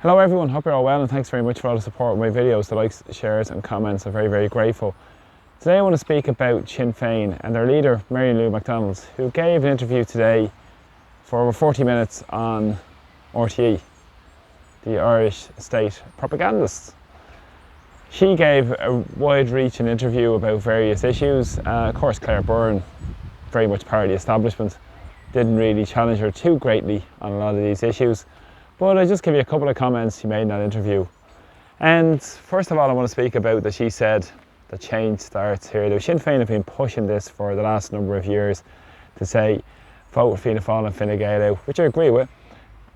Hello everyone, hope you're all well and thanks very much for all the support with my videos. The likes, shares and comments, I'm very grateful. Today I want to speak about Sinn Fein and their leader Mary Lou McDonald, who gave an interview today for over 40 minutes on RTE, the Irish state propagandists. She gave a wide-reaching interview about various issues. Of course Claire Byrne, very much part of the establishment, didn't really challenge her too greatly on a lot of these issues. But I'll just give you a couple of comments she made in that interview. And first of all, I want to speak about that she said that change starts here. Now, Sinn Fein have been pushing this for the last number of years to say, vote for Fianna Fáil and Fine Gael, which I agree with,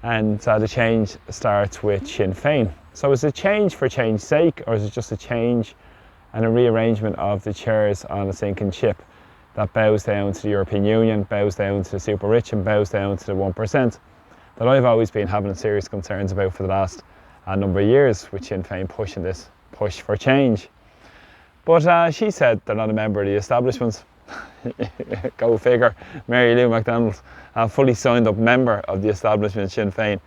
and the change starts with Sinn Fein. So is it change for change's sake, or is it just a change and a rearrangement of the chairs on a sinking ship that bows down to the European Union, bows down to the super rich and bows down to the 1%? That I've always been having serious concerns about for the last number of years, with Sinn Fein pushing this push for change. But she said they're not a member of the establishment. Go figure. Mary Lou McDonald, a fully signed up member of the establishment Sinn Fein,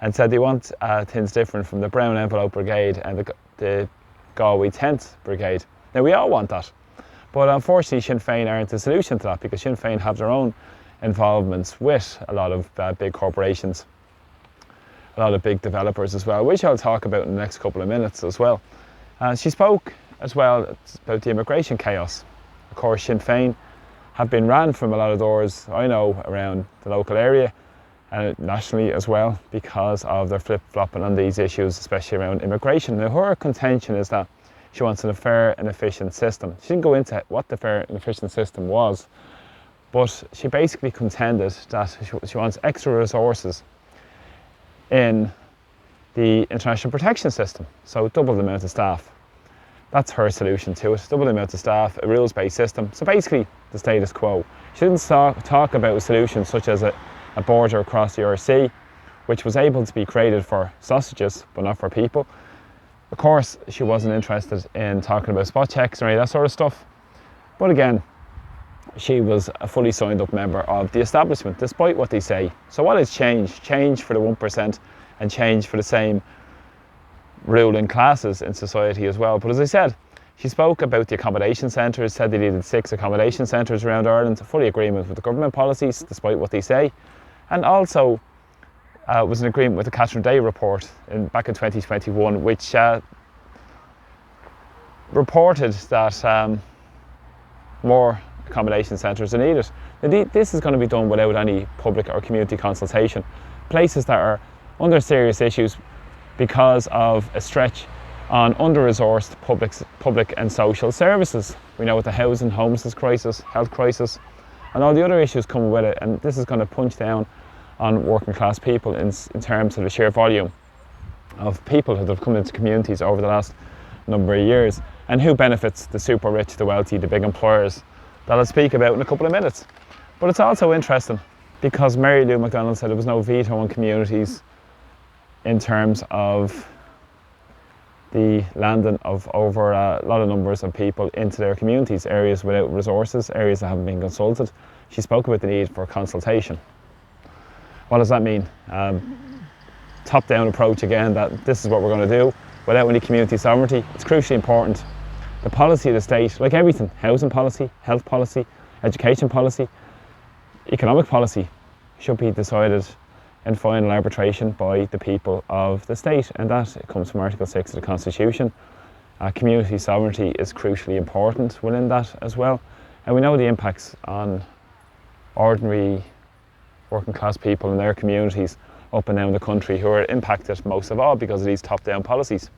and said they want things different from the Brown Envelope Brigade and the Galway 10th Brigade. Now we all want that, but unfortunately Sinn Fein aren't the solution to that, because Sinn Fein have their own involvements with a lot of big corporations, a lot of big developers as well, which I'll talk about in the next couple of minutes as well. She spoke as well about the immigration chaos. Of course, Sinn Fein have been ran from a lot of doors, I know, around the local area and nationally as well, because of their flip-flopping on these issues, especially around immigration. Now, her contention is that she wants a fair and efficient system. She didn't go into what the fair and efficient system was, but she basically contended that she wants extra resources in the international protection system, so double the amount of staff. That's her solution to it, double the amount of staff, a rules-based system, so basically the status quo. She didn't talk about a solution such as a border across the Irish Sea, which was able to be created for sausages, but not for people. Of course, she wasn't interested in talking about spot checks or any of that sort of stuff, but again, she was a fully signed up member of the establishment, despite what they say. So what is change? Change for the 1% and change for the same ruling classes in society as well. But as I said, she spoke about the accommodation centres, said they needed 6 accommodation centres around Ireland, fully agreement with the government policies, despite what they say. And also was in agreement with the Catherine Day report back in 2021, which reported that more accommodation centres are needed. Now, this is going to be done without any public or community consultation. Places that are under serious issues because of a stretch on under-resourced public and social services. We know with the housing, homelessness crisis, health crisis, and all the other issues coming with it, and this is going to punch down on working class people in terms of the sheer volume of people that have come into communities over the last number of years. And who benefits? The super rich, the wealthy, the big employers, that I'll speak about in a couple of minutes. But it's also interesting because Mary Lou McDonald said there was no veto on communities in terms of the landing of over a lot of numbers of people into their communities, areas without resources, areas that haven't been consulted. She spoke about the need for consultation. What does that mean? Top-down approach again, that this is what we're going to do without any community sovereignty. It's crucially important. The policy of the state, like everything, housing policy, health policy, education policy, economic policy, should be decided in final arbitration by the people of the state, and that comes from Article 6 of the Constitution. Community sovereignty is crucially important within that as well, and we know the impacts on ordinary working class people in their communities up and down the country who are impacted most of all because of these top-down policies.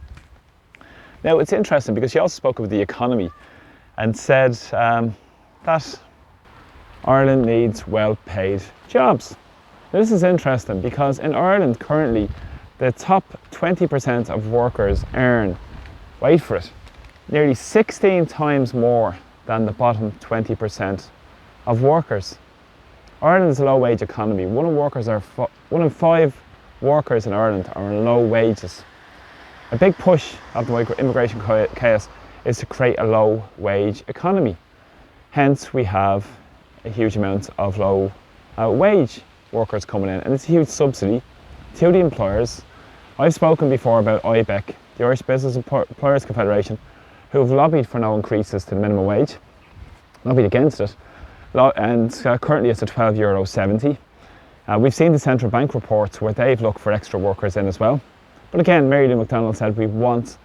Now, it's interesting because she also spoke about the economy and said that Ireland needs well-paid jobs. Now, this is interesting because in Ireland currently, the top 20% of workers earn, wait for it, nearly 16 times more than the bottom 20% of workers. Ireland is a low-wage economy. One in 5 workers in Ireland are on low wages. A big push of the immigration chaos is to create a low-wage economy. Hence, we have a huge amount of low wage workers coming in, and it's a huge subsidy to the employers I've spoken before about IBEC, the Irish Business Employers Confederation, who have lobbied for no increases to the minimum wage, lobbied against it, and currently it's at €12.70. We've seen the central bank reports where they've looked for extra workers in as well. But again, Mary Lou McDonald said we want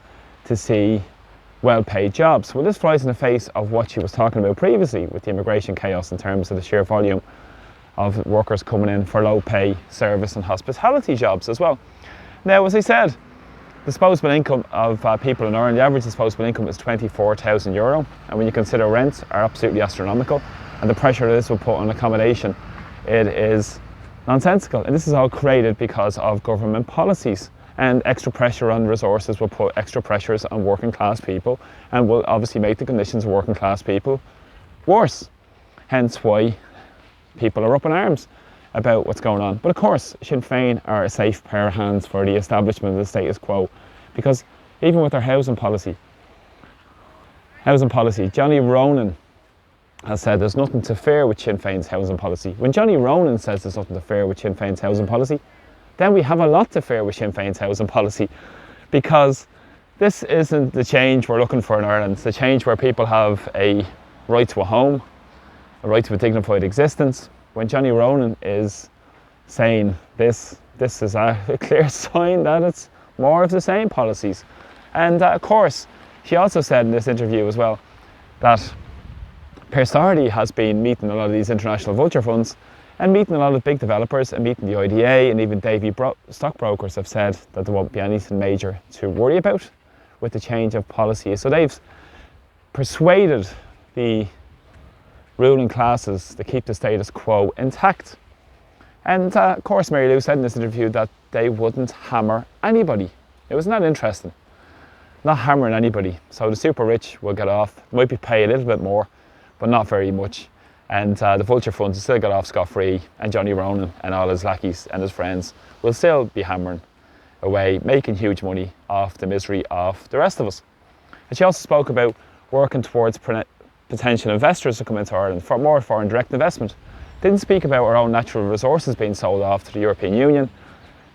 to see well-paid jobs. Well, this flies in the face of what she was talking about previously with the immigration chaos in terms of the sheer volume of workers coming in for low-pay service and hospitality jobs as well. Now, as I said, disposable income of people in Ireland, the average disposable income is €24,000, and when you consider rents are absolutely astronomical, and the pressure this will put on accommodation, it is nonsensical. And this is all created because of government policies, and extra pressure on resources will put extra pressures on working class people and will obviously make the conditions of working class people worse. Hence why people are up in arms about what's going on. But of course, Sinn Fein are a safe pair of hands for the establishment of the status quo, because even with their housing policy, Johnny Ronan has said there's nothing to fear with Sinn Féin's housing policy. When Johnny Ronan says there's nothing to fear with Sinn Féin's housing policy, then we have a lot to fear with Sinn Féin's housing policy, because this isn't the change we're looking for in Ireland. It's the change where people have a right to a home, a right to a dignified existence. When Johnny Ronan is saying this is a clear sign that it's more of the same policies. And of course, she also said in this interview as well that Pearse Doherty has been meeting a lot of these international vulture funds and meeting a lot of big developers and meeting the IDA, and even Davy stockbrokers have said that there won't be anything major to worry about with the change of policy. So they've persuaded the ruling classes to keep the status quo intact. And of course, Mary Lou said in this interview that they wouldn't hammer anybody. It was not interesting, not hammering anybody. So the super rich will get off, might be paid a little bit more, but not very much. And the vulture funds will still get off scot-free, and Johnny Ronan and all his lackeys and his friends will still be hammering away, making huge money off the misery of the rest of us. And she also spoke about working towards potential investors to come into Ireland for more foreign direct investment. Didn't speak about our own natural resources being sold off to the European Union,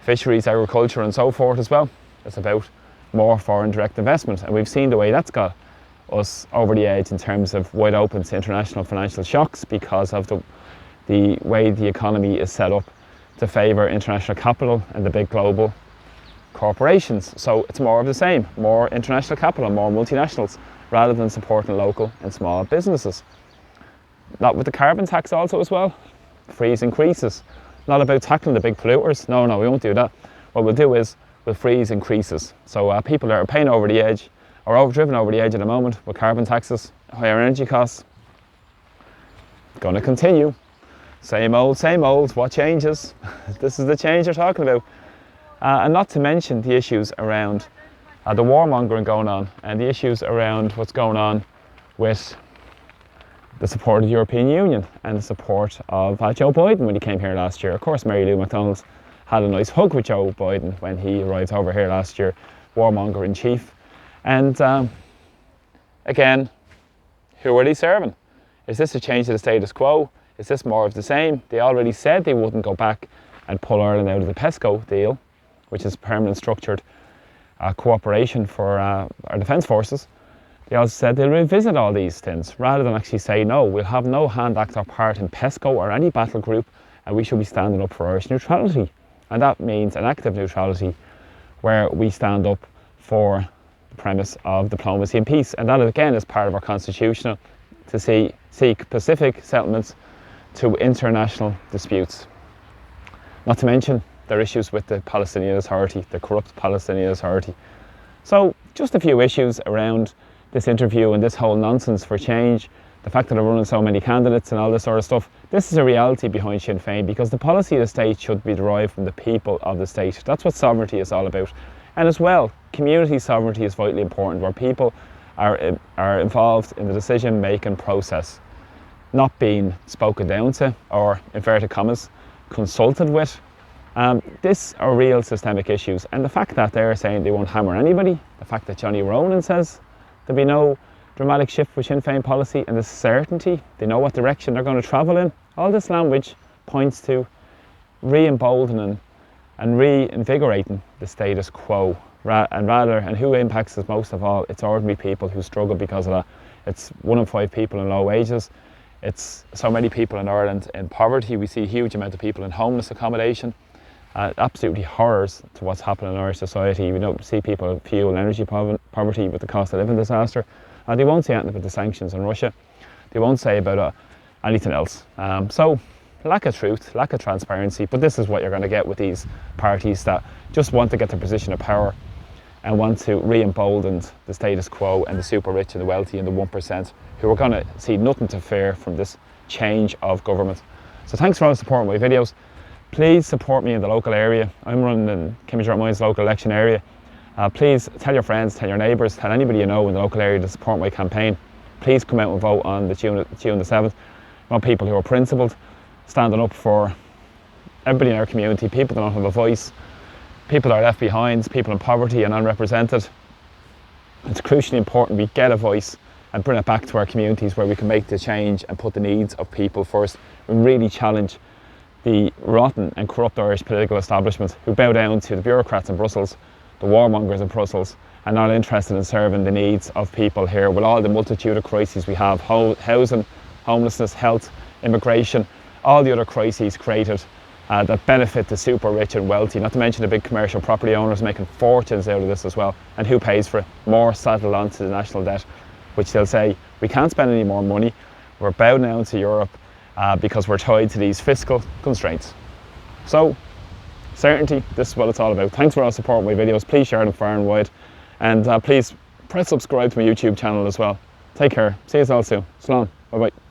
fisheries, agriculture and so forth as well. It's about more foreign direct investment, and we've seen the way that's got us over the edge in terms of wide open to international financial shocks because of the way the economy is set up to favour international capital and the big global corporations. So it's more of the same, more international capital, more multinationals, rather than supporting local and small businesses. Not with the carbon tax also as well, freeze increases. Not about tackling the big polluters, no, we won't do that. What we'll do is we'll freeze increases. So people that are paying over the edge, or overdriven over the edge at the moment with carbon taxes, higher energy costs, going to continue. Same old, what changes? This is the change they're talking about. And not to mention the issues around the warmongering going on, and the issues around what's going on with the support of the European Union and the support of Joe Biden when he came here last year. Of course, Mary Lou McDonald had a nice hug with Joe Biden when he arrived over here last year, warmonger in chief. And again, who are they serving? Is this a change to the status quo? Is this more of the same? They already said they wouldn't go back and pull Ireland out of the PESCO deal, which is permanent structured cooperation for our defence forces. They also said they'll revisit all these things rather than actually say, no, we'll have no hand, act or part in PESCO or any battle group, and we should be standing up for Irish neutrality. And that means an active neutrality where we stand up for the premise of diplomacy and peace. And that again is part of our constitution, to seek pacific settlements to international disputes. Not to mention their issues with the Palestinian Authority, the corrupt Palestinian Authority. So just a few issues around this interview and this whole nonsense for change, the fact that they're running so many candidates and all this sort of stuff. This is a reality behind Sinn Féin, because the policy of the state should be derived from the people of the state. That's what sovereignty is all about. And as well, community sovereignty is vitally important, where people are involved in the decision-making process, not being spoken down to or, inverted commas, consulted with. These are real systemic issues, and the fact that they're saying they won't hammer anybody, the fact that Johnny Ronan says there'll be no dramatic shift with Sinn Féin policy, and the certainty, they know what direction they're going to travel in, all this language points to re-emboldening and reinvigorating the status quo. And who impacts us most of all? It's ordinary people who struggle because of that. It's 1 in 5 people in low wages. It's so many people in Ireland in poverty. We see a huge amount of people in homeless accommodation. Absolutely horrors to what's happening in Irish society. We don't see people in fuel and energy poverty with the cost of living disaster. They won't say anything about the sanctions on Russia. They won't say about anything else. So lack of truth, lack of transparency, but this is what you're going to get with these parties that just want to get their position of power and want to re-embolden the status quo and the super rich and the wealthy and the 1% who are going to see nothing to fear from this change of government. So thanks for all the support on my videos. Please support me in the local area. I'm running in Kimmy local election area. Please tell your friends, tell your neighbours, tell anybody you know in the local area to support my campaign. Please come out and vote on the June the 7th. I want people who are principled, standing up for everybody in our community, people that don't have a voice, people that are left behind, people in poverty and unrepresented. It's crucially important we get a voice and bring it back to our communities where we can make the change and put the needs of people first and really challenge the rotten and corrupt Irish political establishment who bow down to the bureaucrats in Brussels, the warmongers in Brussels, and not interested in serving the needs of people here with all the multitude of crises we have: housing, homelessness, health, immigration, all the other crises created that benefit the super rich and wealthy, not to mention the big commercial property owners making fortunes out of this as well. And who pays for it? More saddled onto the national debt, which they'll say, we can't spend any more money, we're bowing down to Europe because we're tied to these fiscal constraints. So, certainty, this is what it's all about. Thanks for all support my videos. Please share them far and wide. And please press subscribe to my YouTube channel as well. Take care. See you all soon. Slán. Bye bye.